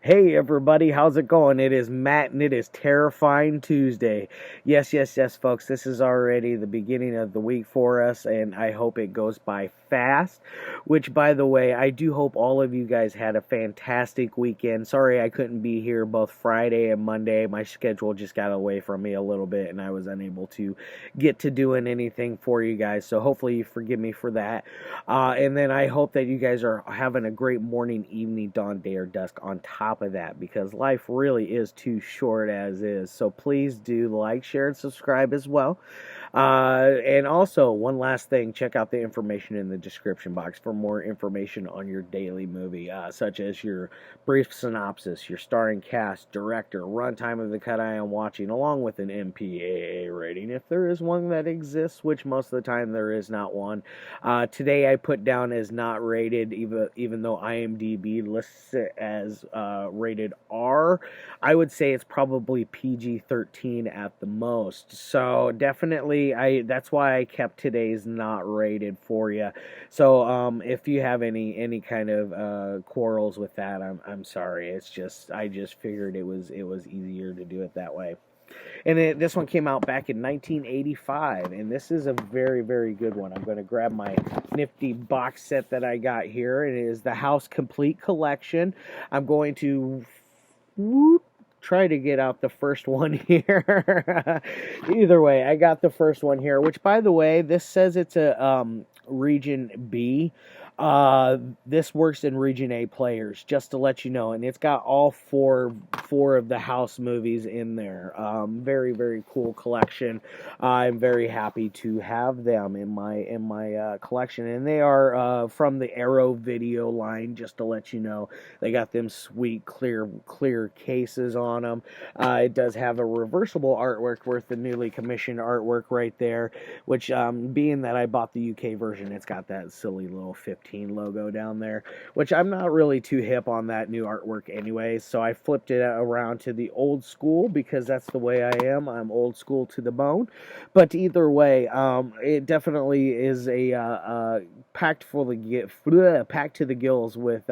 Hey everybody, how's it going? It is Matt and it is Terrifying Tuesday. Yes, folks, this is already the beginning of the week for us, and I hope it goes by fast. Which, by the way, I do hope all of you guys had a fantastic weekend. Sorry I couldn't be here both Friday and Monday. My schedule just got away from me a little bit, and I was unable to get to doing anything for you guys, so hopefully you forgive me for that. And then I hope that you guys are having a great morning, evening, dawn, day, or dusk on top of that, because life really is too short as is. So please do like, share, and subscribe as well. And also, one last thing, check out the information in the description box for more information on your daily movie, such as your brief synopsis, your starring cast, director, runtime of the cut I am watching, along with an MPAA rating, if there is one that exists, which most of the time there is not one. Today I put down as not rated, even though IMDb lists it as rated R. I would say it's probably PG-13 at the most. So definitely, that's why I kept today's not rated for you. So if you have any kind of quarrels with that, I'm sorry. I just figured it was easier to do it that way. And this one came out back in 1985, and this is a very, very good one. I'm going to grab my nifty box set that I got here. It is the House Complete Collection. I'm going to try to get out the first one here. Either way, I got the first one here, which, by the way, this says it's a Region B. This works in Region A players, just to let you know, and it's got all four of the House movies in there. Very, very cool collection. I'm very happy to have them in my collection, and they are from the Arrow Video line. Just to let you know, they got them sweet clear cases on them. It does have a reversible artwork with the newly commissioned artwork right there, which being that I bought the UK version, it's got that silly little 15 logo down there, which I'm not really too hip on that new artwork anyway, so I flipped it around to the old school because that's the way I am. I'm old school to the bone. But either way, it definitely is a packed to the gills with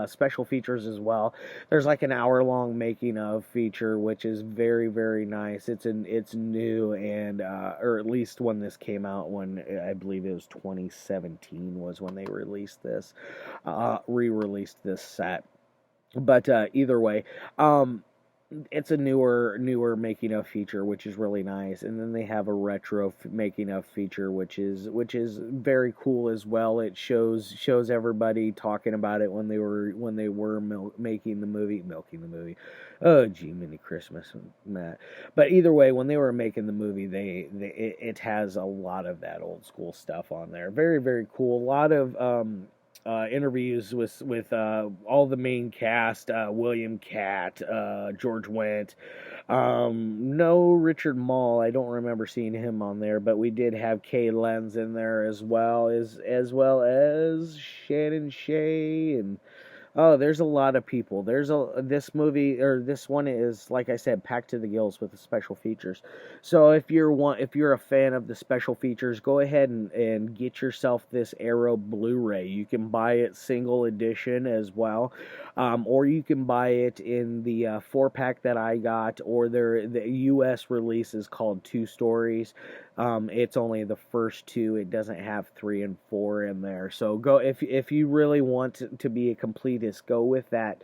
special features as well. There's like an hour-long making of feature, which is very, very nice. It's new, and or at least when this came out, when I believe it was 2017 was when they released this, re-released this set. But either way, it's a newer making of feature, which is really nice. And then they have a retro making of feature, which is very cool as well. It shows everybody talking about it when they were making the movie, milking the movie. Oh, gee, mini Christmas, Matt. But either way, when they were making the movie, it has a lot of that old school stuff on there. Very, very cool. A lot of interviews with all the main cast, William Katt, George Wendt. No Richard Moll. I don't remember seeing him on there, but we did have Lenz in there as well as Shannon Shea and. Oh, there's a lot of people. This movie, or this one, is, like I said, packed to the gills with the special features. So if you're a fan of the special features, go ahead and get yourself this Arrow Blu-ray. You can buy it single edition as well, or you can buy it in the 4-pack that I got, or the U.S. release is called Two Stories. It's only the first two. It doesn't have 3 and 4 in there. So go if you really want to be a completist, go with that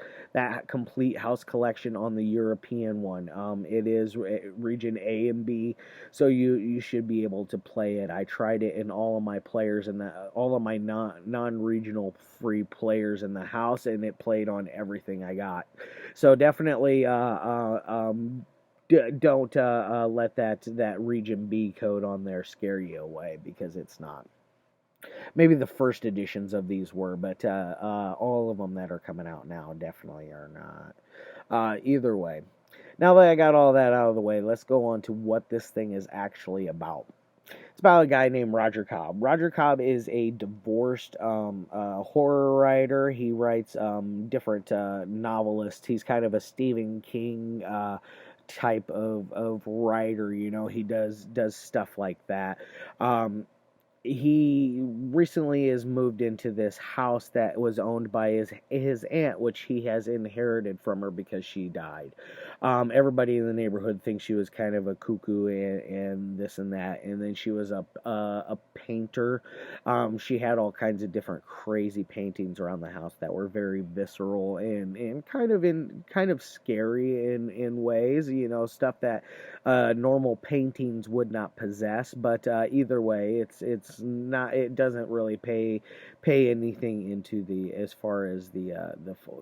complete house collection on the European one. It is region A and B, so you should be able to play it. I tried it in all of my players and all of my non-regional free players in the house, and it played on everything I got. So definitely don't let that region B code on there scare you away, because it's not. Maybe the first editions of these were, but all of them that are coming out now definitely are not. Either way, now that I got all that out of the way, let's go on to what this thing is actually about. It's about a guy named Roger Cobb. Roger Cobb is a divorced horror writer. He writes different novelists. He's kind of a Stephen King type of writer. He does stuff like that. he recently has moved into this house that was owned by his aunt, which he has inherited from her because she died. Everybody in the neighborhood thinks she was kind of a cuckoo and this and that, and then she was a painter. She had all kinds of different crazy paintings around the house that were very visceral and kind of scary in ways, stuff that normal paintings would not possess. But either way, it's not. It doesn't really pay anything into the as far as the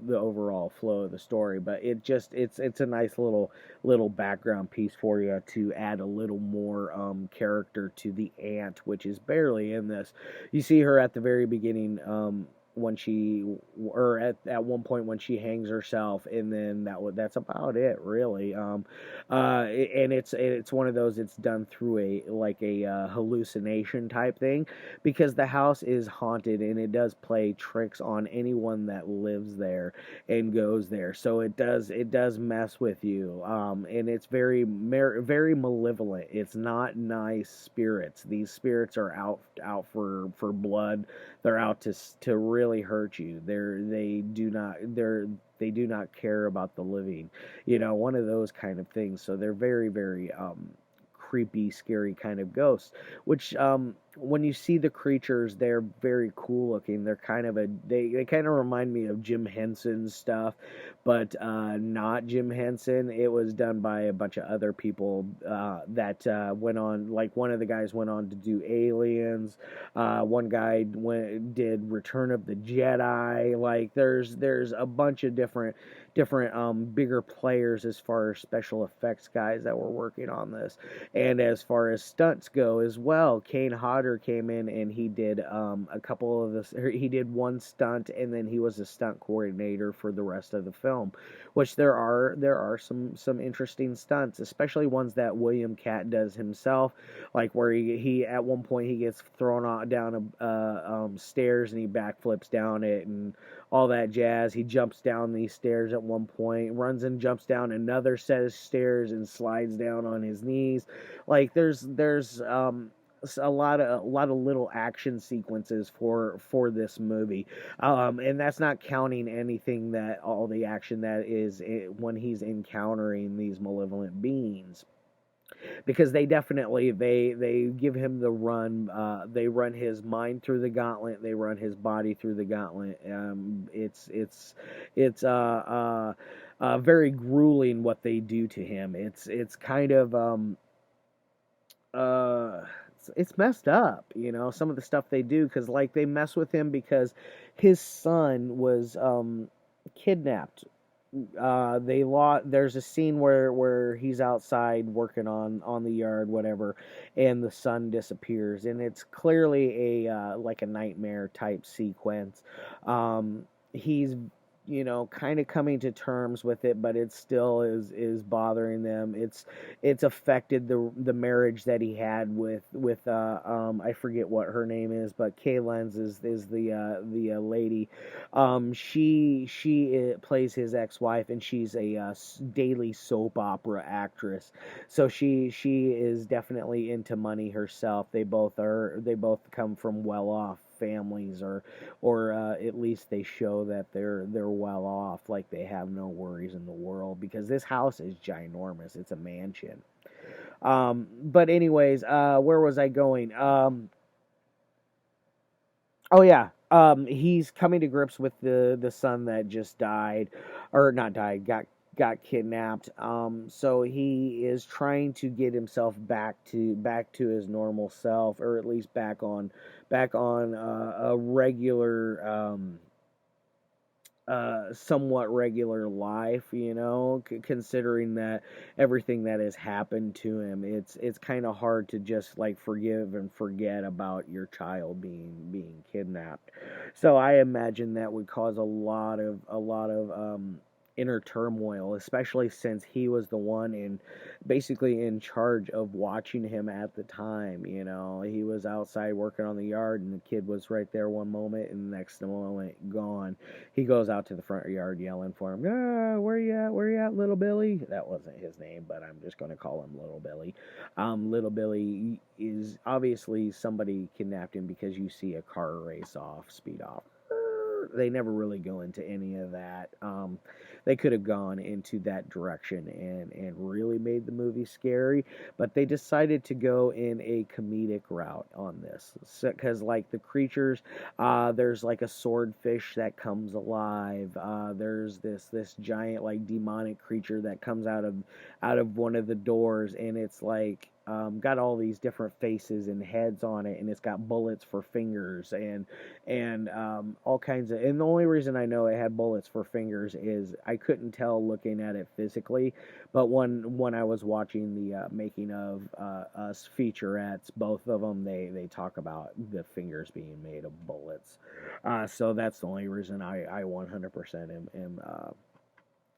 overall flow of the story. But it's a nice little background piece for you to add a little more character to the aunt, which is barely in this. You see her at the very beginning. When she or at one point when she hangs herself, and then that's about it really. And it's one of those, it's done through a hallucination type thing, because the house is haunted and it does play tricks on anyone that lives there and goes there, so it does mess with you. And it's very malevolent. It's not nice spirits. These spirits are out for blood. They're out to really hurt you. They do not care about the living. One of those kind of things. So they're very, very creepy, scary kind of ghosts. Which when you see the creatures, they're very cool looking. They're they kind of remind me of Jim Henson's stuff, but not Jim Henson. It was done by a bunch of other people that went on. Like, one of the guys went on to do Aliens. One guy did Return of the Jedi. Like, there's a bunch of different bigger players as far as special effects guys that were working on this. And as far as stunts go as well, Kane Hodder came in and he did a couple of this. He did one stunt, and then he was a stunt coordinator for the rest of the film. Which there are some interesting stunts, especially ones that William Katt does himself, like where he at one point he gets thrown down stairs and he backflips down it and all that jazz. He jumps down these stairs at one point, runs and jumps down another set of stairs and slides down on his knees. Like, there's a lot of little action sequences for this movie, and that's not counting anything that all the action that is when he's encountering these malevolent beings, because they definitely they give him the run. They run his mind through the gauntlet. They run his body through the gauntlet. It's very grueling what they do to him. It's kind of it's messed up, some of the stuff they do, because like they mess with him because his son was kidnapped. There's a scene where he's outside working on the yard, whatever, and the son disappears, and it's clearly a like a nightmare type sequence. He's kind of coming to terms with it, but it still is bothering them. It's affected the marriage that he had with I forget what her name is, but Lenz is the lady. She plays his ex-wife, and she's a daily soap opera actress. So she is definitely into money herself. They both come from well-off families, or at least they show that they're well off, like they have no worries in the world, because this house is ginormous. It's a mansion. But anyways, where was I going? Oh yeah. He's coming to grips with the son that just died, or not died, got kidnapped. So he is trying to get himself back to his normal self, or at least back on a regular, somewhat regular life, considering that everything that has happened to him. It's kind of hard to just like forgive and forget about your child being kidnapped. So I imagine that would cause a lot of inner turmoil, especially since he was the one basically in charge of watching him at the time. You know, he was outside working on the yard, and the kid was right there one moment, and the next moment gone. He goes out to the front yard yelling for him, where you at? Where you at, little Billy? That wasn't his name, but I'm just going to call him Little Billy. Little Billy is obviously somebody kidnapped him because you see a car race off, speed off. They never really go into any of that. They could have gone into that direction and really made the movie scary, but they decided to go in a comedic route on this. Because, like, the creatures, there's like a swordfish that comes alive. There's this giant, like, demonic creature that comes out of one of the doors, and it's like got all these different faces and heads on it, and it's got bullets for fingers and all kinds of. And the only reason I know it had bullets for fingers is I couldn't tell looking at it physically, but when I was watching the making of us featurettes, both of them they talk about the fingers being made of bullets. So that's the only reason I 100% am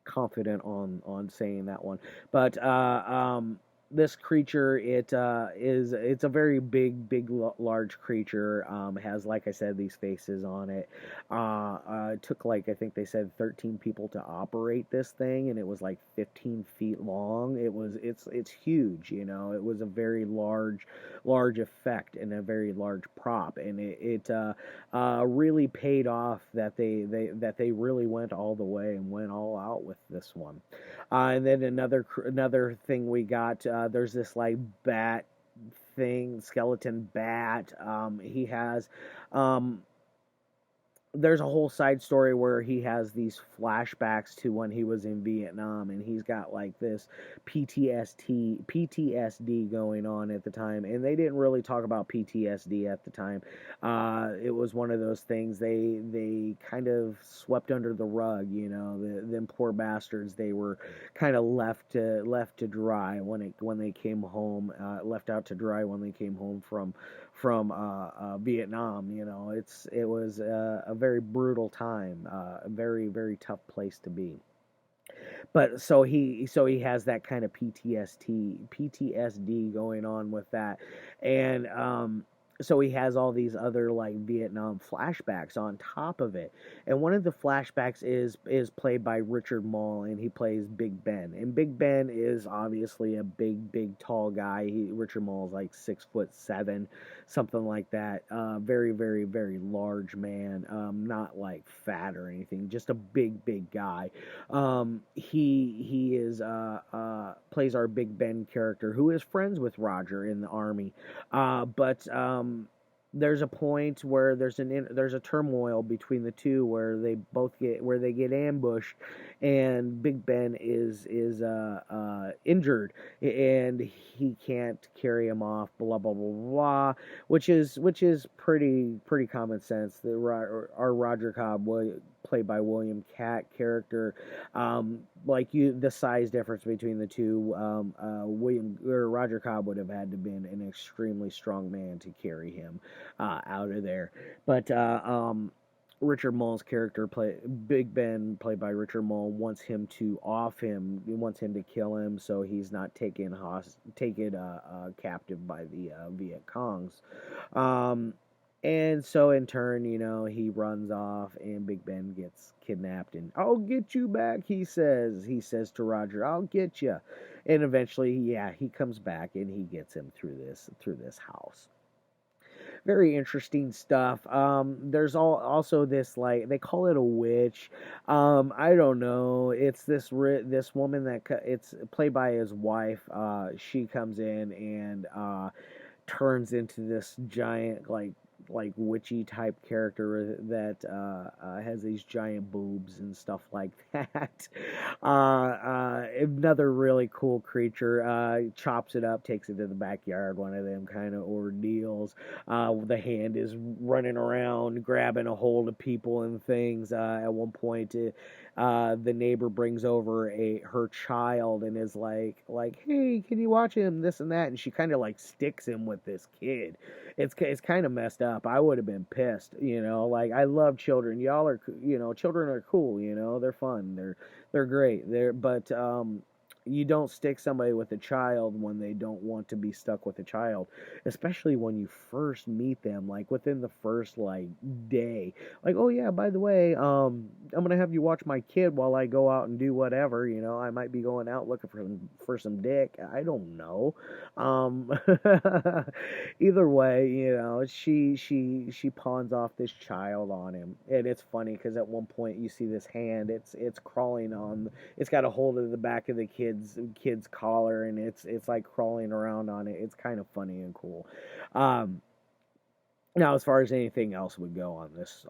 confident on saying that one. But this creature, it's a very big large creature. Has, like I said, these faces on it. It took, like, I think they said 13 people to operate this thing, and it was like 15 feet long. It's huge, you know. It was a very large effect and a very large prop, and it really paid off that they really went all the way and went all out with this one. And then another thing we got, there's this, like, bat thing, skeleton bat. He has, there's a whole side story where he has these flashbacks to when he was in Vietnam, and he's got, like, this PTSD going on at the time, and they didn't really talk about PTSD at the time. It was one of those things they kind of swept under the rug, you know. Them poor bastards, they were kind of left to dry when they came home, left out to dry when they came home from Vietnam. You know, it was a very brutal time, a very tough place to be. But so he has that kind of PTSD going on with that, and so he has all these other, like, Vietnam flashbacks on top of it. And one of the flashbacks is played by Richard Moll, and he plays Big Ben. And Big Ben is obviously a big tall guy. Richard Moll is like 6'7", something like that. Very large man. Not like fat or anything, just a big guy. He is plays our Big Ben character, who is friends with Roger in the army. But there's a point where there's a turmoil between the two where they get ambushed, and Big Ben is injured, and he can't carry him off. Blah blah blah blah, which is pretty common sense. Our Roger Cobb, played by William Katt character, the size difference between the two, Roger Cobb would have had to been an extremely strong man to carry him out of there. But Richard Moll's character, Big Ben, played by Richard Moll, wants him to off him. He wants him to kill him so he's not taken captive by the Viet Congs. And so in turn, you know, he runs off, and Big Ben gets kidnapped, and I'll get you back, he says to Roger, I'll get you. And eventually, yeah, he comes back, and he gets him through this house. Very interesting stuff. There's also this, like, they call it a witch. I don't know. It's this woman that it's played by his wife. She comes in and turns into this giant, like witchy type character that has these giant boobs and stuff like that. Another really cool creature. Chops it up, takes it to the backyard. One of them kind of ordeals. The hand is running around, grabbing a hold of people and things. At one point, the neighbor brings over her child and is like, hey, can you watch him, this and that, and she kind of like sticks him with this kid. It's kind of messed up. I would have been pissed, like, I love children. Y'all are, children are cool, they're fun, they're great, but you don't stick somebody with a child when they don't want to be stuck with a child, especially when you first meet them, like within the first like day. Like, oh yeah, by the way, I'm gonna have you watch my kid while I go out and do whatever. I might be going out looking for some dick. I don't know. Um, Either way, she pawns off this child on him, and it's funny because at one point you see this hand. It's crawling on. It's got a hold of the back of the kid's collar, and it's like crawling around on it. It's kind of funny and cool. Um, Now, as far as anything else would go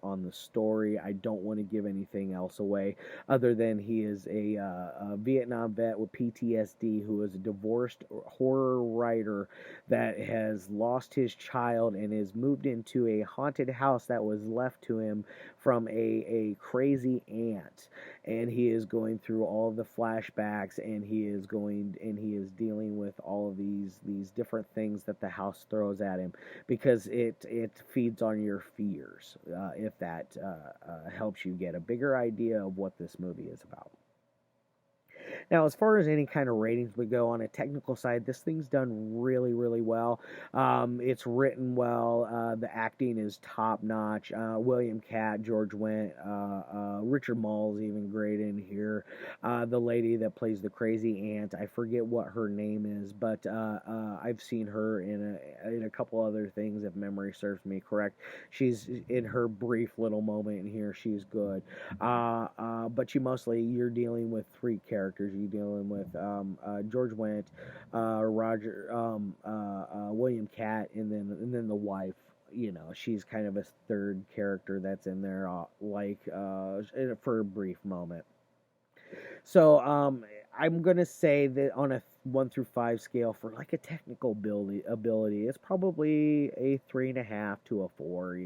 on the story, I don't want to give anything else away, other than he is a Vietnam vet with PTSD who is a divorced horror writer that has lost his child and is moved into a haunted house that was left to him from a crazy aunt, and he is going through all of the flashbacks, and he is dealing with all of these different things that the house throws at him, because it feeds on your fears, if that helps you get a bigger idea of what this movie is about. Now, as far as any kind of ratings would go on a technical side, this thing's done really, really well. It's written well. The acting is top notch. William Katt, George Wendt, Richard Moll's even great in here. The lady that plays the crazy aunt, I forget what her name is, but I've seen her in a couple other things, if memory serves me correct. She's in her brief little moment in here. She's good. But you're dealing with three characters. You're dealing with George Wendt, William Katt, and then the wife. She's kind of a third character that's in there, for a brief moment. So I'm gonna say that on a 1 through 5 scale, for like a technical ability, it's probably a 3.5 to a 4.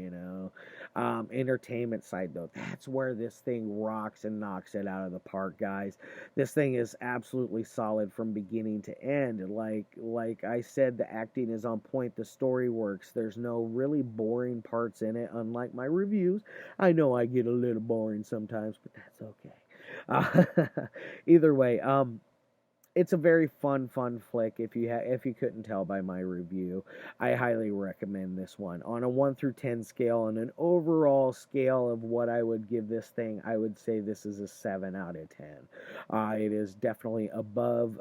Entertainment side though, that's where this thing rocks and knocks it out of the park, guys. This thing is absolutely solid from beginning to end. Like I said, the acting is on point. The story works. There's no really boring parts in it, unlike my reviews. I know I get a little boring sometimes, but that's okay. Either way, it's a very fun flick. If you couldn't tell by my review, I highly recommend this one. On a 1 through 10 scale, and an overall scale of what I would give this thing, I would say this is a 7 out of 10. It is definitely above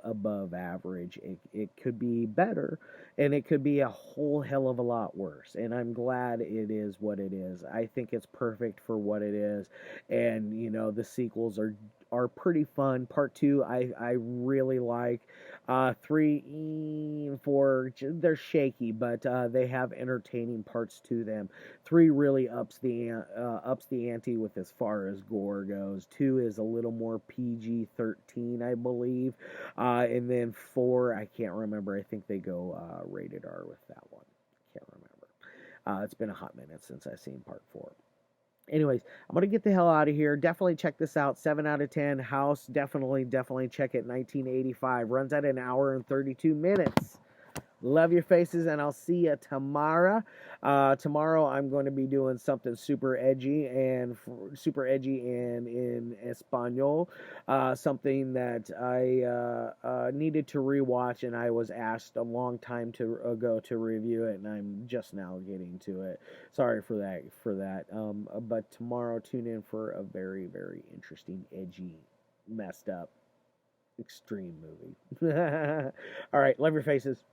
average. It could be better, and it could be a whole hell of a lot worse. And I'm glad it is what it is. I think it's perfect for what it is, and the sequels are pretty fun. Part 2, I really like. 3, 4, they're shaky, but they have entertaining parts to them. 3 really ups the ante with as far as gore goes. 2 is a little more PG-13, I believe, and then 4, I can't remember. I think they go rated R with that one. Can't remember. It's been a hot minute since I've seen part 4. Anyways, I'm going to get the hell out of here. Definitely check this out. 7 out of 10. House, definitely check it. 1985. Runs at 1 hour and 32 minutes. Love your faces, and I'll see you tomorrow. Tomorrow I'm going to be doing something super edgy and in Espanol. Something that I needed to rewatch, and I was asked a long time ago to review it, and I'm just now getting to it. Sorry for that. But tomorrow, tune in for a very, very interesting, edgy, messed up, extreme movie. All right, love your faces.